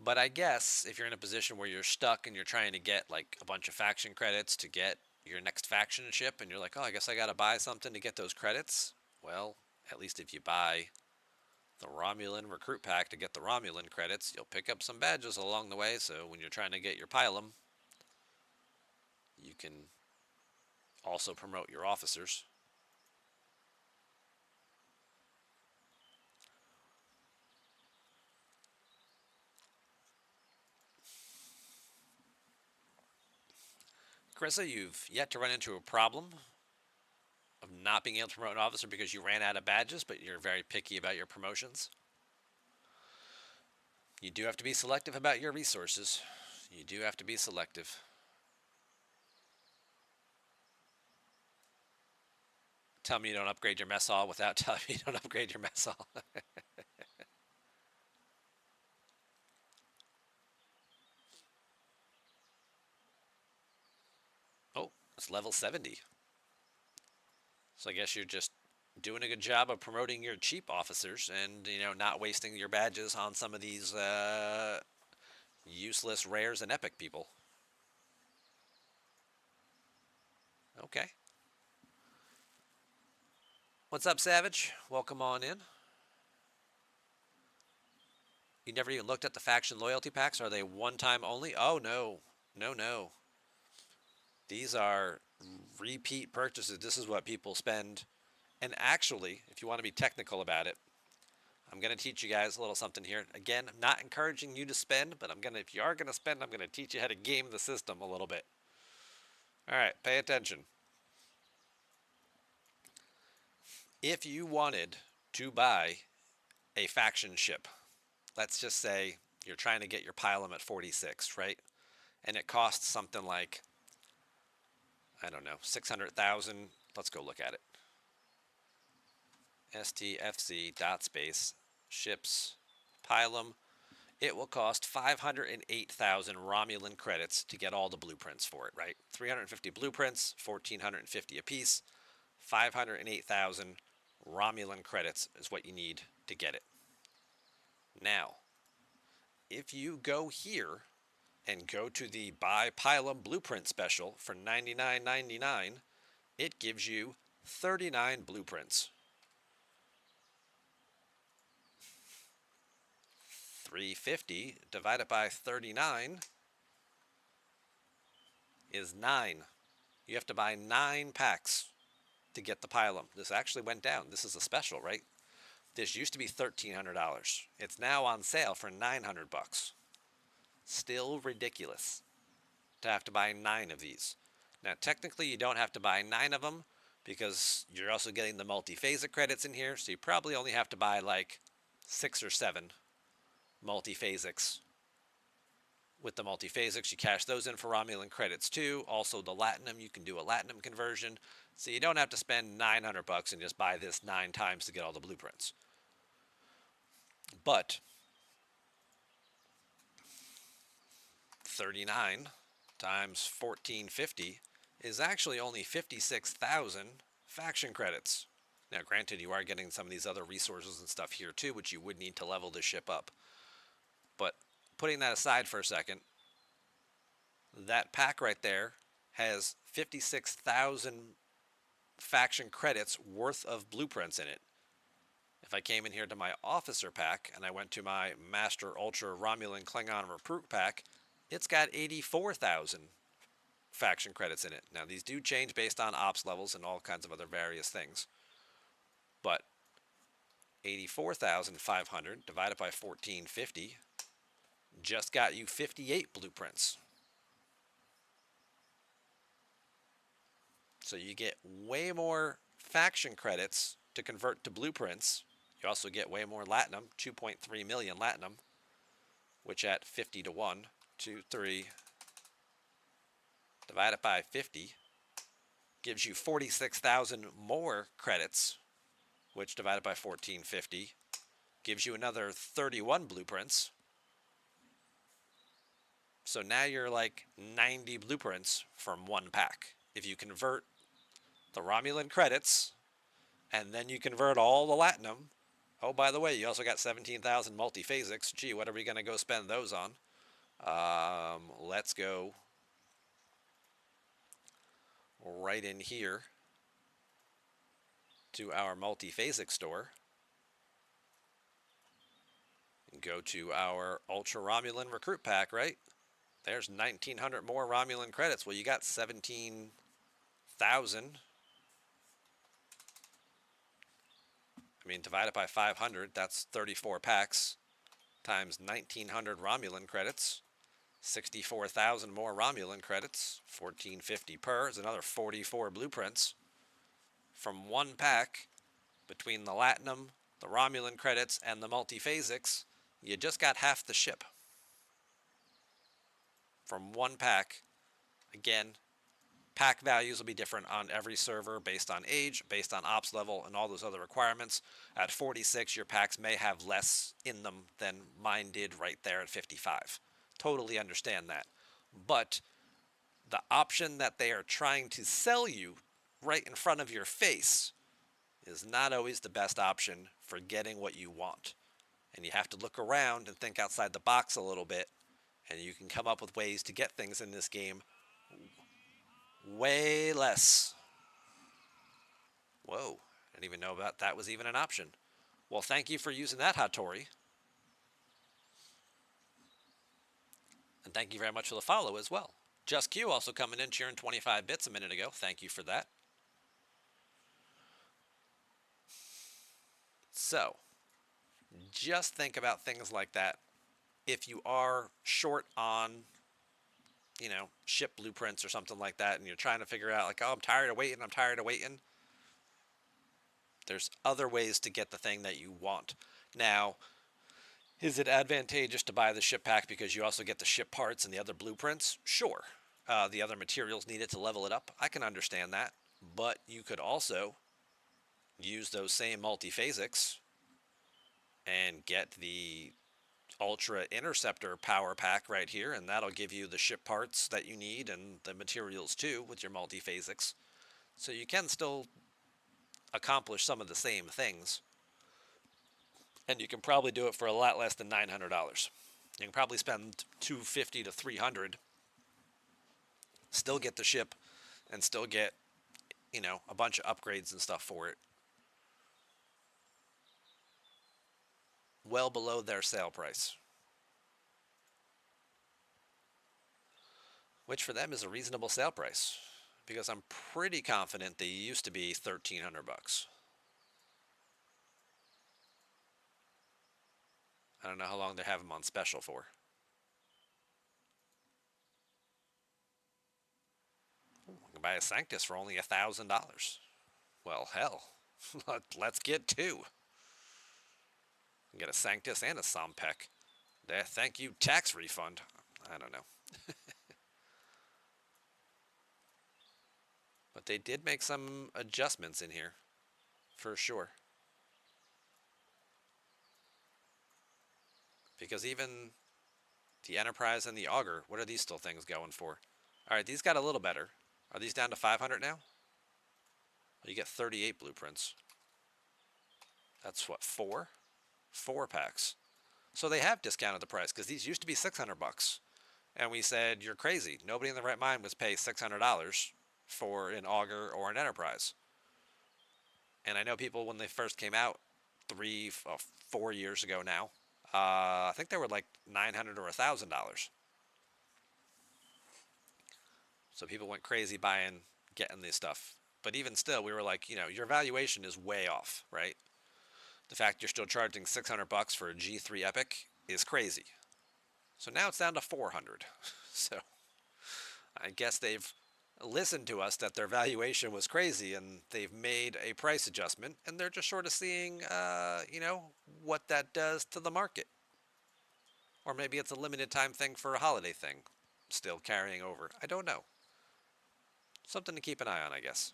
But I guess if you're in a position where you're stuck and you're trying to get like a bunch of faction credits to get your next faction ship, and you're like, oh, I guess I gotta buy something to get those credits. Well, at least if you buy the Romulan recruit pack to get the Romulan credits, you'll pick up some badges along the way, so when you're trying to get your Pylum, you can also promote your officers. Carissa, you've yet to run into a problem of not being able to promote an officer because you ran out of badges, but you're very picky about your promotions. You do have to be selective about your resources. You do have to be selective. Tell me you don't upgrade your mess hall without telling me you don't upgrade your mess hall. Oh, it's level 70. So I guess you're just doing a good job of promoting your cheap officers and, not wasting your badges on some of these useless rares and epic people. Okay. What's up, Savage? Welcome on in. You never even looked at the faction loyalty packs? Are they one-time only? Oh, no. No, no. These are repeat purchases. This is what people spend. And actually, if you want to be technical about it, I'm going to teach you guys a little something here. Again, I'm not encouraging you to spend, but if you are going to spend, I'm going to teach you how to game the system a little bit. All right, pay attention. If you wanted to buy a faction ship, let's just say you're trying to get your Pylum at 46, right? And it costs something like, I don't know, 600,000. Let's go look at it. stfc.space ships Pylum. It will cost 508,000 Romulan credits to get all the blueprints for it, right? 350 blueprints, 1,450 apiece. 508,000 Romulan credits is what you need to get it. Now, if you go here and go to the Buy Pylum Blueprint Special for $99.99, it gives you 39 blueprints. 350 divided by 39 is 9. You have to buy 9 packs to get the Pylum. This actually went down. This is a special, right? This used to be $1,300. It's now on sale for $900. Still ridiculous to have to buy 9 of these. Now, technically, you don't have to buy 9 of them because you're also getting the multiphasic credits in here, so you probably only have to buy like 6 or 7 multiphasics. With the multiphasics, you cash those in for Romulan credits too. Also, the Latinum, you can do a Latinum conversion. So you don't have to spend $900 and just buy this 9 times to get all the blueprints. But 39 times 1450 is actually only 56,000 faction credits. Now, granted, you are getting some of these other resources and stuff here too, which you would need to level this ship up. But putting that aside for a second, that pack right there has 56,000 faction credits worth of blueprints in it. If I came in here to my officer pack and I went to my Master Ultra Romulan Klingon Recruit pack, it's got 84,000 faction credits in it. Now, these do change based on ops levels and all kinds of other various things. But 84,500 divided by 1450 just got you 58 blueprints. So you get way more faction credits to convert to blueprints. You also get way more Latinum, 2.3 million Latinum, which at 50 to 1, 2, 3, divided by 50, gives you 46,000 more credits, which divided by 1450 gives you another 31 blueprints. So now you're like 90 blueprints from one pack. If you convert the Romulan credits, and then you convert all the Latinum, Oh, by the way, you also got 17,000 multiphasics. Gee, what are we going to go spend those on? Let's go right in here to our multiphasic store and go to our Ultra Romulan Recruit Pack, right? There's 1,900 more Romulan credits. Well, you got 17,000. I mean, divided by 500, that's 34 packs times 1,900 Romulan credits. 64,000 more Romulan credits. 1,450 per is another 44 blueprints. From one pack, between the Latinum, the Romulan credits, and the multiphasics, you just got half the ship. From one pack. Again, pack values will be different on every server based on age, based on ops level, and all those other requirements. At 46, your packs may have less in them than mine did right there at 55. Totally understand that. But the option that they are trying to sell you right in front of your face is not always the best option for getting what you want. And you have to look around and think outside the box a little bit, and you can come up with ways to get things in this game way less. Whoa, I didn't even know about that was even an option. Well, thank you for using that, Hattori. And thank you very much for the follow as well. Just Q also coming in, cheering 25 bits a minute ago. Thank you for that. So, just think about things like that. If you are short on, ship blueprints or something like that, and you're trying to figure out, like, oh, I'm tired of waiting, there's other ways to get the thing that you want. Now, is it advantageous to buy the ship pack because you also get the ship parts and the other blueprints? Sure. The other materials needed to level it up, I can understand that. But you could also use those same multiphasics and get the Ultra Interceptor power pack right here, and that'll give you the ship parts that you need and the materials too with your multiphasics. So you can still accomplish some of the same things, and you can probably do it for a lot less than $900. You can probably spend $250 to $300, still get the ship, and still get, a bunch of upgrades and stuff for it. Well below their sale price, which for them is a reasonable sale price, because I'm pretty confident they used to be $1,300. I don't know how long they have them on special for. You can buy a Sanctus for only $1,000. Well, hell, let's get two. Get a Sanctus and a Sompek. Thank you, tax refund. I don't know. But they did make some adjustments in here, for sure. Because even the Enterprise and the Augur, what are these still things going for? All right, these got a little better. Are these down to 500 now? You get 38 blueprints. That's what, 4? 4 packs. So they have discounted the price, because these used to be $600. And we said, you're crazy. Nobody in their right mind would pay $600 for an Augur or an Enterprise. And I know people, when they first came out 4 years ago now, I think they were like $900 or $1,000. So people went crazy getting this stuff. But even still, we were like, your valuation is way off, right? The fact you're still charging $600 for a G3 Epic is crazy. So now it's down to 400. So I guess they've listened to us that their valuation was crazy, and they've made a price adjustment, and they're just sort of seeing, what that does to the market. Or maybe it's a limited time thing for a holiday thing, still carrying over. I don't know. Something to keep an eye on, I guess.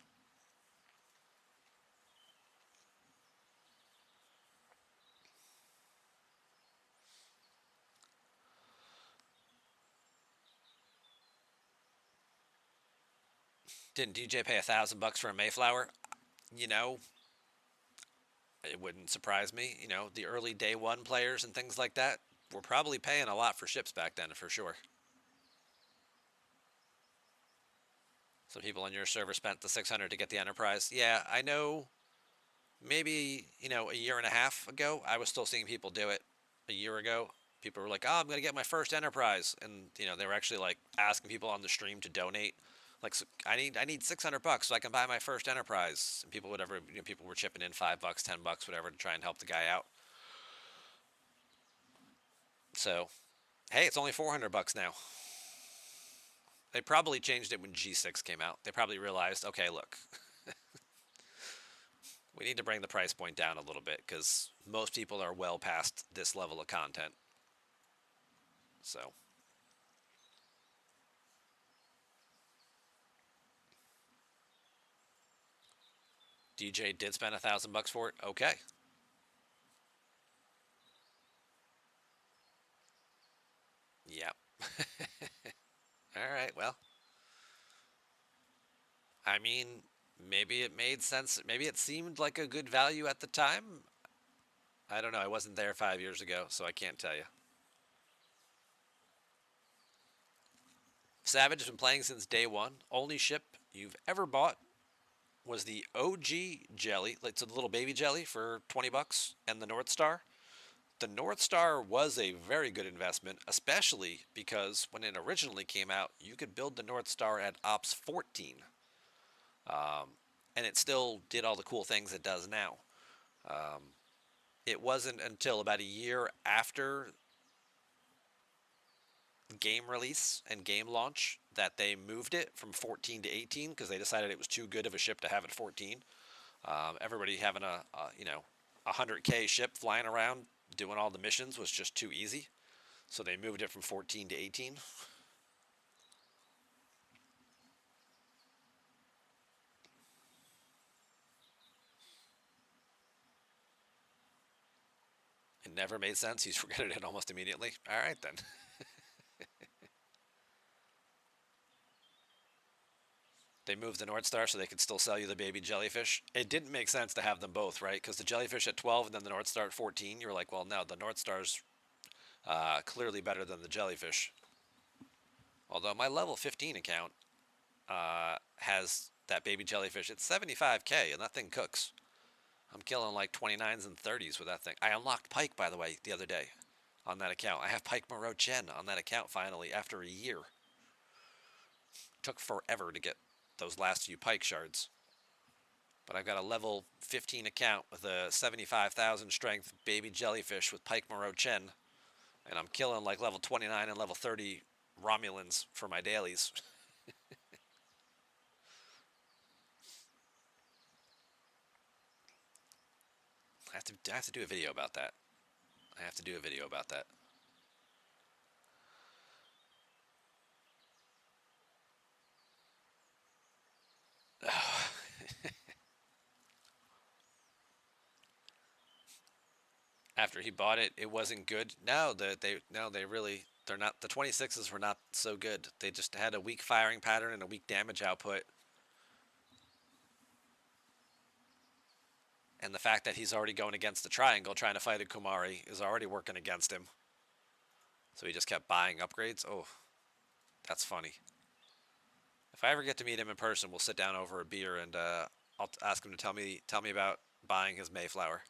Didn't DJ pay $1,000 for a Mayflower? It wouldn't surprise me. You know, the early day one players and things like that were probably paying a lot for ships back then, for sure. Some people on your server spent the 600 to get the Enterprise. Yeah, I know. Maybe, you know, a year and a half ago, I was still seeing people do it. A year ago, people were like, "Oh, I'm gonna get my first Enterprise," and you know, they were actually like asking people on the stream to donate. Like, so I need $600 so I can buy my first Enterprise. And people, whatever, you know, people were chipping in $5, $10, whatever, to try and help the guy out. So, hey, it's only $400 now. They probably changed it when G6 came out. They probably realized, okay, look, we need to bring the price point down a little bit because most people are well past this level of content. So, DJ did spend $1,000 for it. Okay. Yeah. All right. Well, I mean, maybe it made sense. Maybe it seemed like a good value at the time. I don't know. I wasn't there 5 years ago, so I can't tell you. Savage has been playing since day one. Only ship you've ever bought was the OG jelly. It's a little baby jelly for $20, and the North Star. The North Star was a very good investment, especially because when it originally came out, you could build the North Star at Ops 14, um, and it still did all the cool things it does now. Um, it wasn't until about a year after game release and game launch that they moved it from 14 to 18 because they decided it was too good of a ship to have at 14. Everybody having a 100K ship flying around doing all the missions was just too easy, so they moved it from 14 to 18. It never made sense. He's regretted it almost immediately. All right then. They moved the North Star so they could still sell you the baby jellyfish. It didn't make sense to have them both, right? Because the jellyfish at 12 and then the North Star at 14. You were like, well, no, the North Star's clearly better than the jellyfish. Although my level 15 account has that baby jellyfish. It's 75K and that thing cooks. I'm killing like 29s and 30s with that thing. I unlocked Pike, by the way, the other day on that account. I have Pike Moreau Chen on that account finally after a year. Took forever to get those last few Pike shards. But I've got a level 15 account with a 75,000 strength baby jellyfish with Pike Moreau Chen. And I'm killing like level 29 and level 30 Romulans for my dailies. I have to do a video about that. I have to do a video about that. After he bought it, it wasn't good. They're not, the 26s were not so good. They just had a weak firing pattern and a weak damage output. And the fact that he's already going against the triangle trying to fight a Kumari is already working against him. So he just kept buying upgrades. Oh, that's funny. If I ever get to meet him in person, we'll sit down over a beer and I'll ask him to tell me about buying his Mayflower.